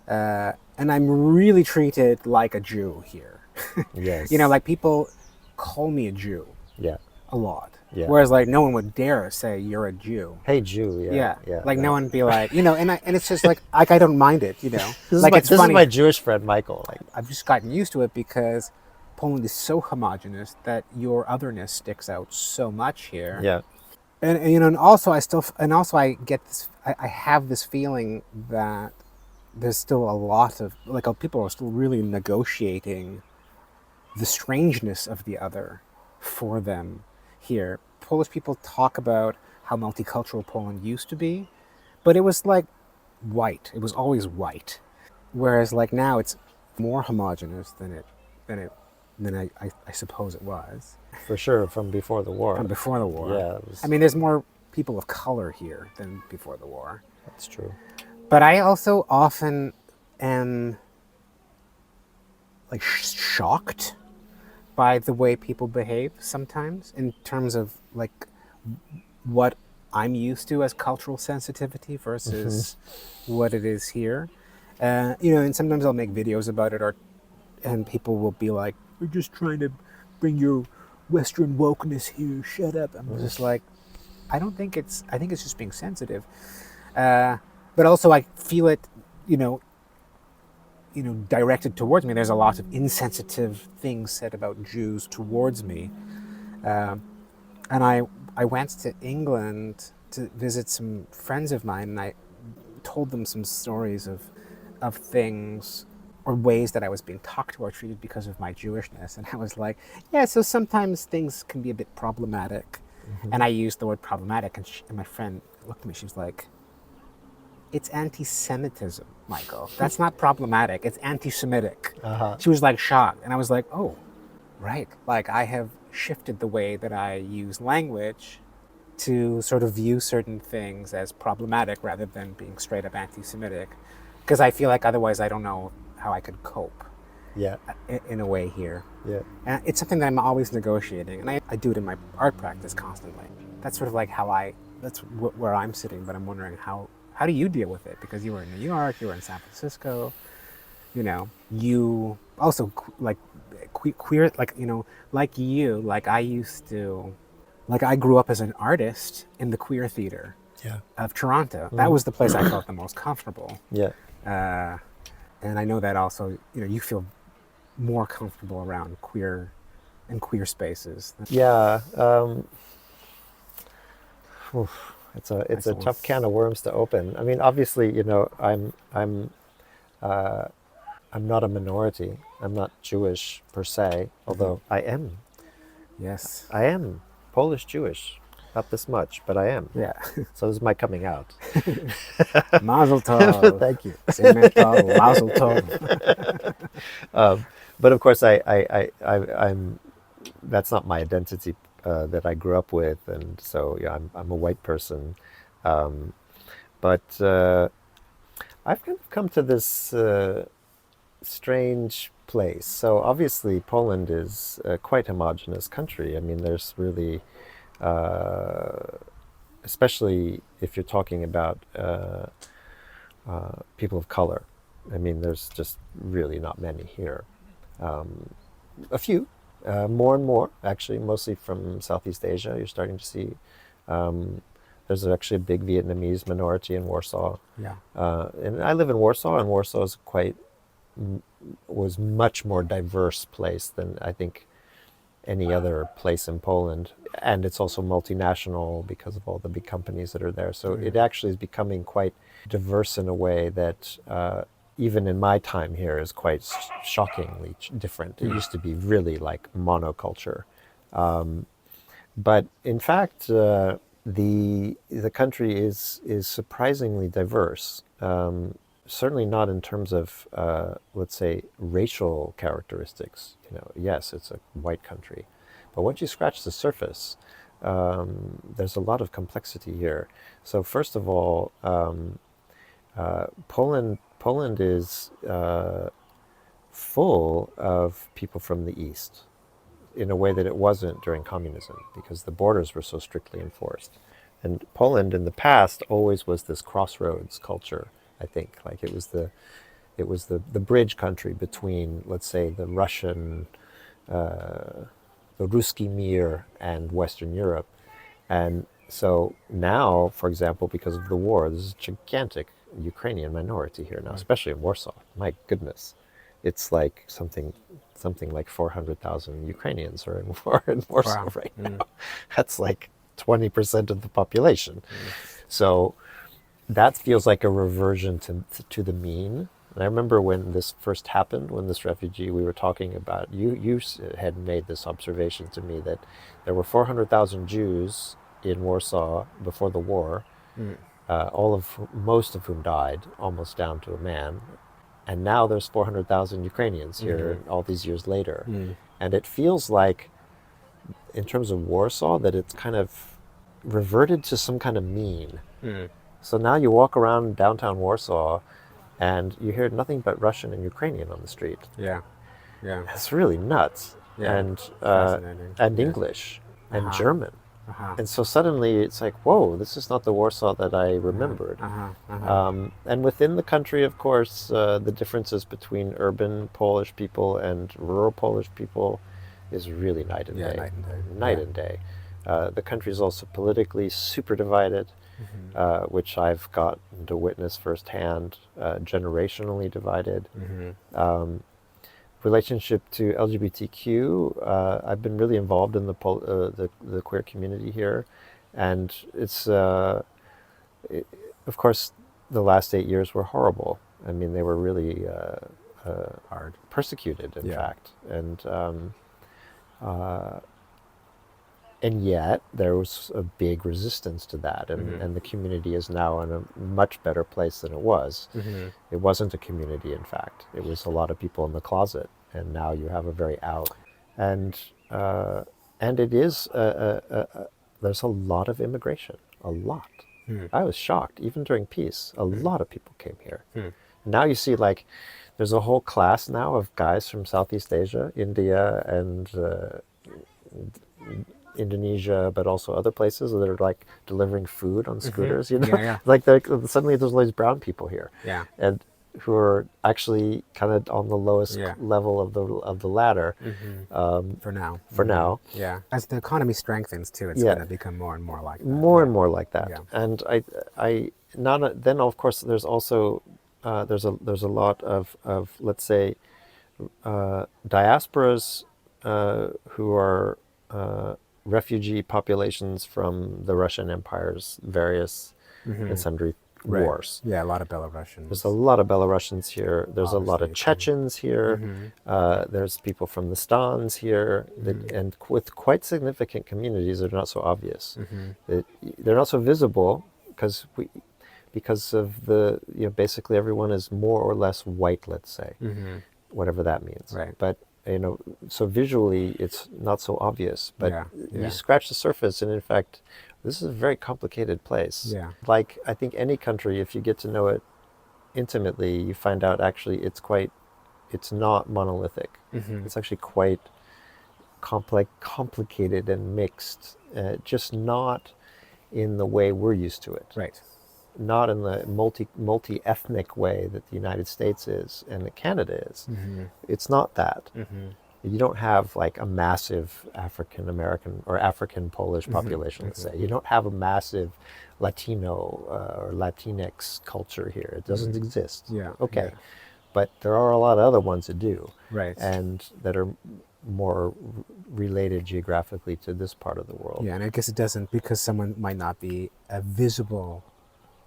and I'm really treated like a Jew here. Yes. Like people call me a Jew Yeah. a lot. Yeah. Whereas like no one would dare say you're a Jew. Hey, Jew. Yeah. Yeah. Yeah. Like no no. one would be like, and it's just like I don't mind it, This like is it's funny. my Jewish friend Michael. Like, I've just gotten used to it because Poland is so homogenous that your otherness sticks out so much here. yeah. And also I get this. I have this feeling that there's still a lot of people are still really negotiating the strangeness of the other for them here. Polish people talk about how multicultural Poland used to be, but it was like white. It was always white, whereas like now it's more homogenous than I suppose it was For sure, from before the war. from before the war. Yeah, it was- I mean, there's more people of color here than before the war. That's true. But I also often am like shocked by the way people behave sometimes in terms of like what I'm used to as cultural sensitivity versus what it is here. And sometimes I'll make videos about it, and people will be like, "We're just trying to bring your Western wokeness here. Shut up." I'm just like, I think it's just being sensitive. But also I feel it, directed towards me. There's a lot of insensitive things said about Jews towards me. And I went to England to visit some friends of mine, and I told them some stories of things or ways that I was being talked to or treated because of my Jewishness. And I was like, yeah, so sometimes things can be a bit problematic. And I used the word problematic, and my friend looked at me. She was like, "It's anti-Semitism, Michael. That's not problematic. It's anti-Semitic." She was like shocked, and I was like, "Oh, right. Like I have shifted the way that I use language to sort of view certain things as problematic rather than being straight up anti-Semitic, because I feel like otherwise I don't know how I could cope Yeah. in a way here." Yeah. And it's something that I'm always negotiating, and I do it in my art practice constantly. That's sort of like that's where I'm sitting, but I'm wondering how do you deal with it? Because you were in New York, you were in San Francisco, you also like queer, like, like I used to, like I grew up as an artist in the queer theater Yeah. of Toronto. That was the place I felt the most comfortable. Yeah. And I know that also, you feel more comfortable around queer spaces. Yeah. It's a Excellent. tough can of worms to open. I mean, obviously, I'm not a minority. I'm not Jewish per se, although Yes. I am Polish Jewish. Not this much, but I am. Yeah. So this is my coming out. Mazel tov. Thank you. Zemet tov, mazel tov. But of course, I'm. That's not my identity that I grew up with, and so yeah, I'm a white person. But I've kind of come to this strange place. So obviously, Poland is a quite homogenous country. I mean, there's really, especially if you're talking about people of color. I mean, there's just really not many here. A few, more and more, actually, mostly from Southeast Asia. You're starting to see. There's actually a big Vietnamese minority in Warsaw. Yeah. And I live in Warsaw, and Warsaw is was much more diverse place than I think any other place in Poland. And it's also multinational because of all the big companies that are there. So it actually is becoming quite diverse in a way that even in my time here is quite shockingly different. It used to be really like monoculture. But in fact, the country is surprisingly diverse. Certainly not in terms of, let's say, racial characteristics. Yes, it's a white country, but once you scratch the surface, there's a lot of complexity here. So first of all, Poland is full of people from the East in a way that it wasn't during communism, because the borders were so strictly enforced. And Poland in the past always was this crossroads culture, I think. Like it was the bridge country between, let's say, the Russian, the Ruski Mir and Western Europe. And so now, for example, because of the war, there's a gigantic Ukrainian minority here now, especially in Warsaw. My goodness. It's like something like 400,000 Ukrainians are in Warsaw right now. That's like 20% of the population. So that feels like a reversion to the mean. And I remember when this first happened, when this refugee we were talking about, you had made this observation to me that there were 400,000 Jews in Warsaw before the war, most of whom died, almost down to a man. And now there's 400,000 Ukrainians here all these years later. And it feels like, in terms of Warsaw, that it's kind of reverted to some kind of mean. So now you walk around downtown Warsaw and you hear nothing but Russian and Ukrainian on the street. Yeah. It's really nuts. Yeah. And Fascinating. English and German. Uh-huh. And so suddenly it's like, whoa, this is not the Warsaw that I remembered. And within the country, of course, the differences between urban Polish people and rural Polish people is really night and day. Night and day. The country is also politically super divided, which I've gotten to witness firsthand, generationally divided. Relationship to LGBTQ, I've been really involved in the queer community here, and it's of course the last 8 years were horrible. I mean, they were really hard, persecuted, in fact, and And yet there was a big resistance to that, and the community is now in a much better place than it was. Mm-hmm. It wasn't a community, in fact. It was a lot of people in the closet, and now you have a very out. And uh, and it is there's a lot of immigration, a lot. Hmm. I was shocked, even during peace, a lot of people came here. Hmm. Now you see, like, there's a whole class now of guys from Southeast Asia, India, and Indonesia, but also other places that are like delivering food on scooters. You know, Yeah, yeah, like suddenly there's all these brown people here, yeah, and who are actually kind of on the lowest yeah. level of the ladder For now. for now. Yeah. As the economy strengthens too, it's Yeah, going to become more and more like that. more Yeah. and more like that. Yeah. And I not then of course there's also there's a lot of let's say diasporas who are refugee populations from the Russian Empire's various and sundry Right. wars. Yeah. A lot of There's a Belarusians. lot of Belarusians here. There's a lot Obviously, of Chechens here. There's people from the Stans here, and with quite significant communities that are not so obvious. They're not so visible because of the basically everyone is more or less white. Let's say, whatever that means. Right. But so visually it's not so obvious. But Yeah. you Yeah. scratch the surface, and in fact, this is a very complicated place. Yeah. Like I think any country, if you get to know it intimately, you find out actually it's not monolithic. It's actually quite complicated and mixed, just not in the way we're used to it. Right. Not in the multi ethnic way that the United States is and that Canada is. It's not that. You don't have like a massive African American or African Polish population, let's say. You don't have a massive Latino or Latinx culture here. It doesn't exist. Yeah. Okay. Yeah. But there are a lot of other ones that do. Right. And that are more related geographically to this part of the world. Yeah, and I guess it doesn't, because someone might not be a visible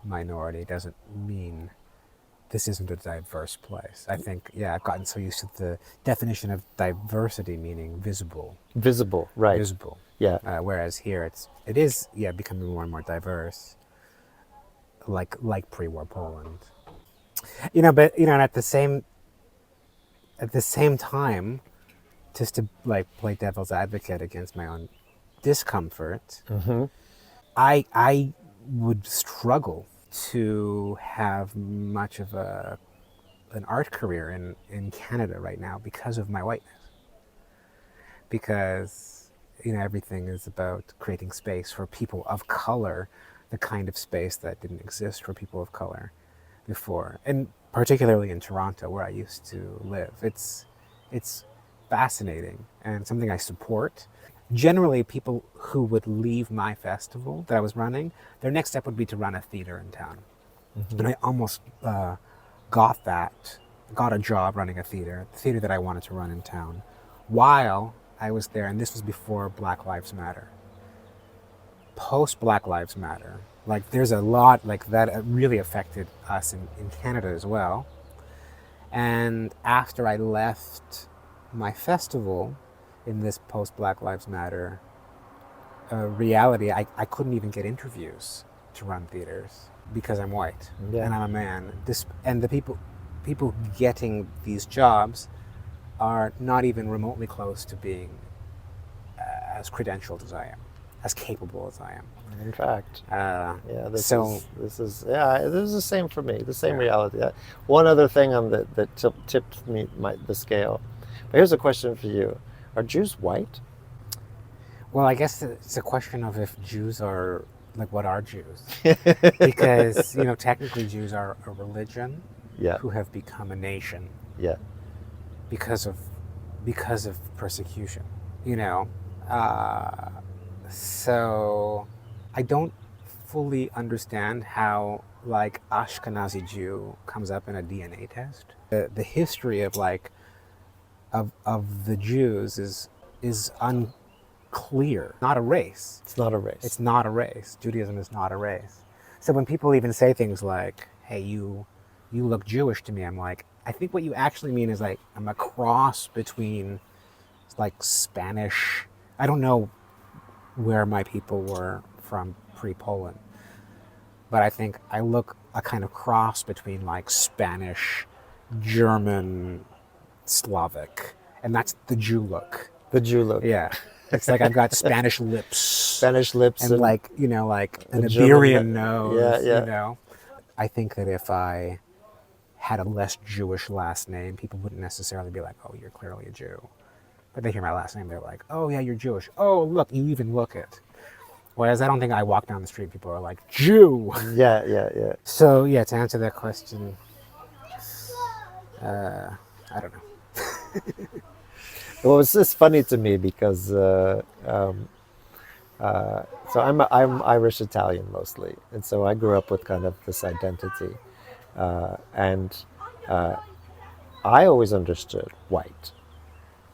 minority, doesn't mean this isn't a diverse place. I think, yeah, I've gotten so used to the definition of diversity meaning visible. Visible, right. Visible. Yeah. Whereas here it is becoming more and more diverse, like pre-war Poland. But and at the same time, just to like play devil's advocate against my own discomfort, I would struggle to have much of an art career in Canada right now because of my whiteness. Because everything is about creating space for people of color, the kind of space that didn't exist for people of color before, and particularly in Toronto, where I used to live. It's fascinating and something I support. Generally, people who would leave my festival that I was running, their next step would be to run a theater in town. And I almost got a job running the theater that I wanted to run in town, while I was there, and this was before Black Lives Matter. Post Black Lives Matter, like there's a lot like that really affected us in Canada as well. And after I left my festival in this post Black Lives Matter reality, I couldn't even get interviews to run theaters because I'm white and I'm a man. And the people getting these jobs are not even remotely close to being as credentialed as I am, as capable as I am. In fact, this is the same for me. The same reality. One other thing that tipped me the scale. But here's a question for you: are Jews white? Well, I guess it's a question of if Jews are like, what are Jews? Because technically Jews are a religion who have become a nation. Yeah. Because of persecution. So I don't fully understand how like Ashkenazi Jew comes up in a DNA test. The history of of the Jews is unclear. Not a race. It's not a race. It's not a race. Judaism is not a race. So when people even say things like, "Hey, you look Jewish to me," I'm like, I think what you actually mean is like I'm a cross between like Spanish. I don't know where my people were from pre-Poland. But I think I look a kind of cross between like Spanish, German, Slavic, and that's the Jew look. The Jew look. Yeah. It's like I've got Spanish lips Spanish lips and and like, like a an German. Iberian Yeah, nose. yeah. I think that if I had a less Jewish last name, people wouldn't necessarily be like, oh, you're clearly a Jew. But they hear my last name, they're like, oh, yeah, you're Jewish. Oh, look, you even look it. Whereas I don't think I walk down the street, people are like, Jew. Yeah, yeah, yeah. So, yeah, to answer that question, I don't know. Well, it's just funny to me because so I'm Irish Italian mostly, and so I grew up with kind of this identity, and I always understood white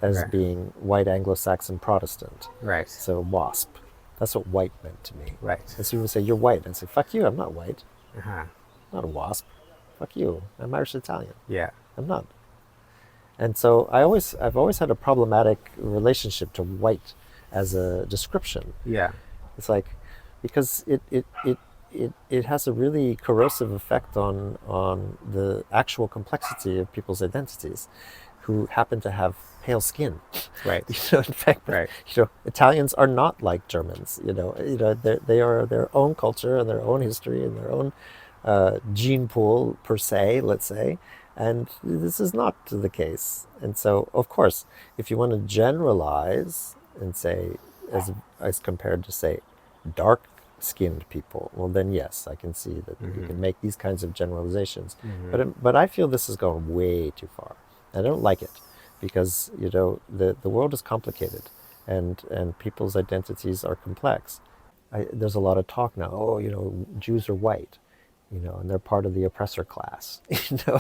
as Right. being white Anglo-Saxon Protestant. Right. So WASP. That's what white meant to me. Right. And so people say, you're white. And I say, fuck you, I'm not white. Uh-huh. I'm not a WASP. Fuck you. I'm Irish Italian. Yeah. I'm not. And so I've always had a problematic relationship to white as a description. Yeah. It's like, because it has a really corrosive effect on the actual complexity of people's identities who happen to have pale skin. Right. In fact, Right. Italians are not like Germans. They are their own culture and their own history and their own gene pool per se, let's say. And this is not the case. And so, of course, if you want to generalize and say, as compared to, say, dark-skinned people, well, then yes, I can see that you can make these kinds of generalizations. But I feel this has gone way too far. I don't like it because, the world is complicated and people's identities are complex. There's a lot of talk now, Jews are white. And they're part of the oppressor class.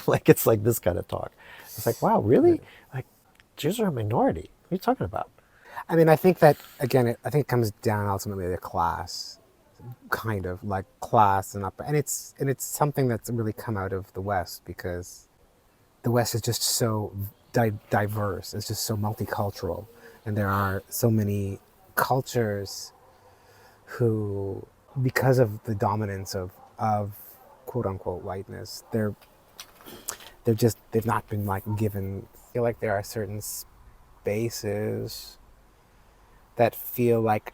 Like it's like this kind of talk. It's like, wow, really? Like, Jews are a minority. What are you talking about? I mean, I think that, again, I think it comes down ultimately to class, kind of like class and upper. And it's something that's really come out of the West because the West is just so diverse. It's just so multicultural. And there are so many cultures who, because of the dominance of quote unquote whiteness, they've not been like given. I feel like there are certain spaces that feel like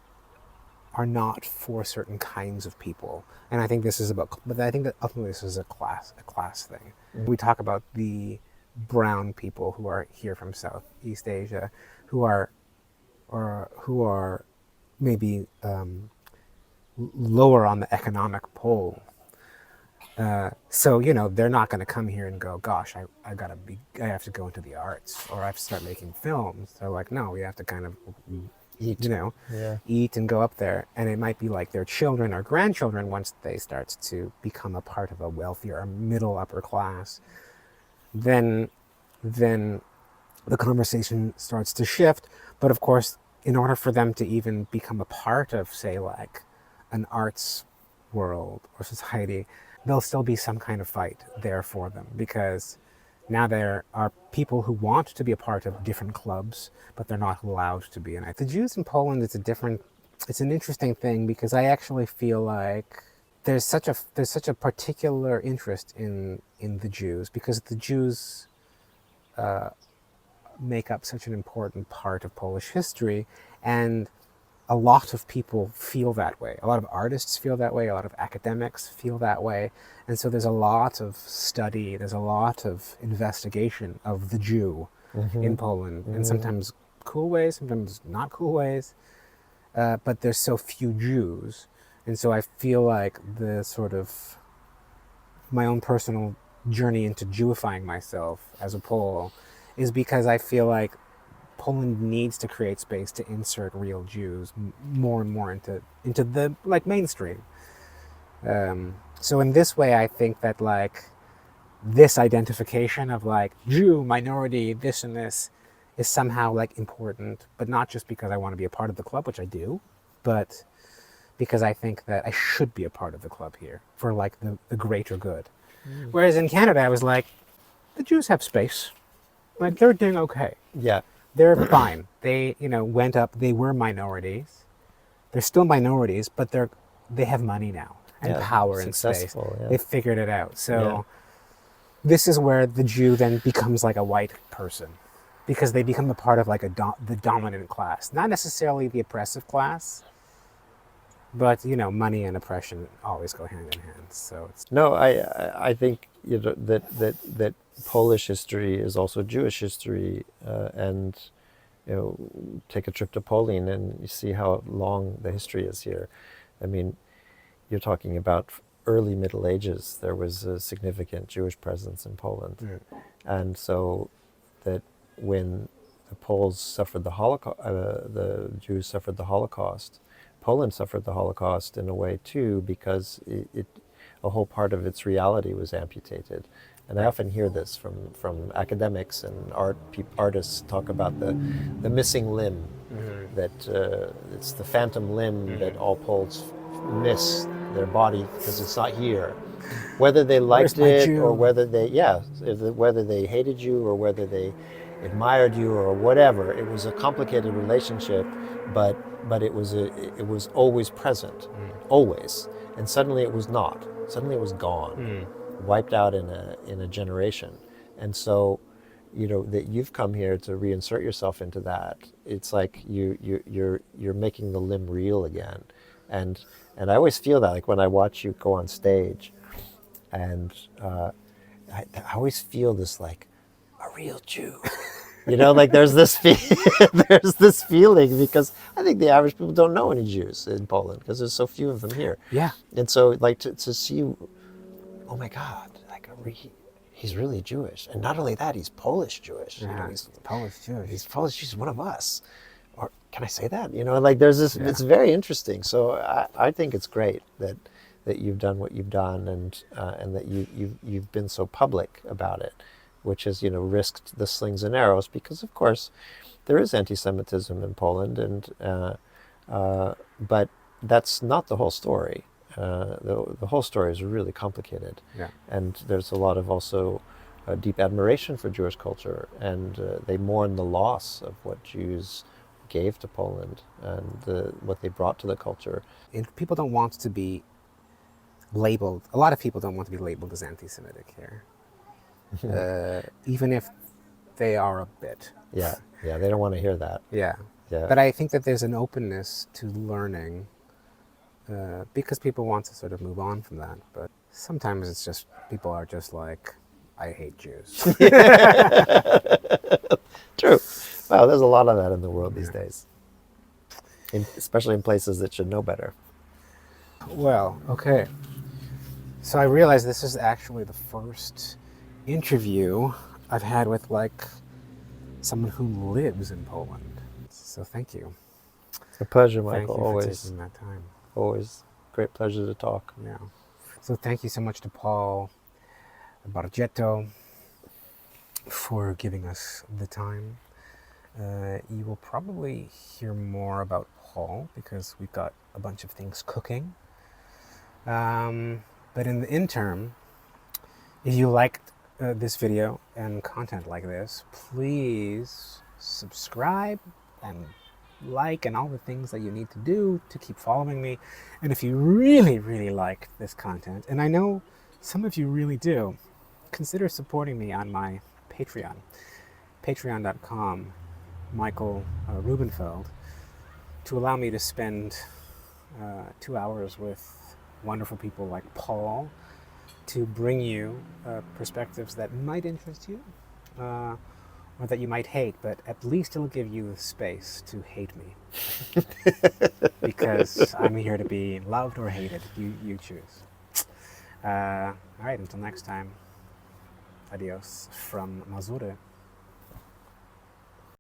are not for certain kinds of people, and I think this is about. But I think that ultimately this is a class thing. We talk about the brown people who are here from Southeast Asia, who are maybe lower on the economic pole. So they're not going to come here and go, gosh, I have to go into the arts or I have to start making films. They're like, no, we have to kind of eat, eat and go up there. And it might be like their children or grandchildren, once they start to become a part of a wealthier or middle upper class, then the conversation starts to shift. But of course, in order for them to even become a part of, say, like an arts world or society, there'll still be some kind of fight there for them, because now there are people who want to be a part of different clubs, but they're not allowed to be. And the Jews in Poland, it's an interesting thing, because I actually feel like there's such a particular interest in the Jews, because the Jews make up such an important part of Polish history, and a lot of people feel that way. A lot of artists feel that way. A lot of academics feel that way. And so there's a lot of study, there's a lot of investigation of the Jew in Poland, and sometimes cool ways, sometimes not cool ways. But there's so few Jews. And so I feel like the sort of my own personal journey into Jewifying myself as a Pole is because I feel like Poland needs to create space to insert real Jews more and more into the like mainstream. So in this way, I think that like this identification of like Jew, minority, this and this is somehow like important, but not just because I want to be a part of the club, which I do, but because I think that I should be a part of the club here for like the greater good. Whereas in Canada, I was like, the Jews have space. Like they're doing okay. Yeah. They're fine. They, went up. They were minorities, they're still minorities, but they have money now and Yeah, power and space. successful, yeah. They figured it out. So Yeah. this is where the Jew then becomes like a white person, because they become a part of like the dominant class, not necessarily the oppressive class, but you know, money and oppression always go hand in hand. So it's No, I think that Polish history is also Jewish history, and take a trip to Poland and you see how long the history is here. I mean, you're talking about early Middle Ages. There was a significant Jewish presence in Poland, and so that when the Poles suffered the Holocaust, the Jews suffered the Holocaust. Poland suffered the Holocaust in a way too, because a whole part of its reality was amputated. And I often hear this from academics and artists talk about the missing limb, that it's the phantom limb that all Poles miss their body because it's not here. Whether they liked Where's my it or Jew? whether they hated you or whether they admired you or whatever, it was a complicated relationship, but it was always present, always, and suddenly it was not. Suddenly it was gone, wiped out in a generation, and so, that you've come here to reinsert yourself into that. It's like you're making the limb real again, and I always feel that, like when I watch you go on stage, and I always feel this, like a real Jew. Like there's this there's this feeling, because I think the average people don't know any Jews in Poland because there's so few of them here. Yeah. And so, like, to see, oh my God, like he's really Jewish, and not only that, he's Polish Jewish. Yeah, He's Polish Jewish. He's Polish. He's one of us. Or can I say that? Like there's this. Yeah. It's very interesting. So I think it's great that you've done what you've done, and that you've been so public about it, which has risked the slings and arrows, because of course there is anti-Semitism in Poland, and but that's not the whole story. The whole story is really complicated, and there's a lot of also deep admiration for Jewish culture, and they mourn the loss of what Jews gave to Poland and what they brought to the culture. And people don't want to be labeled. A lot of people don't want to be labeled as anti-Semitic here. Even if they are a bit. Yeah, they don't want to hear that. Yeah. But I think that there's an openness to learning, because people want to sort of move on from that. But sometimes it's just, people are just like, I hate Jews. True. Wow, there's a lot of that in the world these days, especially in places that should know better. Well, okay. So I realized this is actually the first interview I've had with like someone who lives in Poland. So thank you. It's a pleasure, Michael. Thank you always for taking that time. Always great pleasure to talk. Yeah. So thank you so much to Paul Bargetto for giving us the time. You will probably hear more about Paul because we've got a bunch of things cooking. But in the interim, if you liked this video and content like this, please subscribe and like and all the things that you need to do to keep following me. And if you really, really like this content, and I know some of you really do, consider supporting me on my Patreon, patreon.com, Michael Rubenfeld, to allow me to spend 2 hours with wonderful people like Paul to bring you perspectives that might interest you or that you might hate, but at least it'll give you the space to hate me. Because I'm here to be loved or hated. You choose. All right, until next time. Adios from Mazury.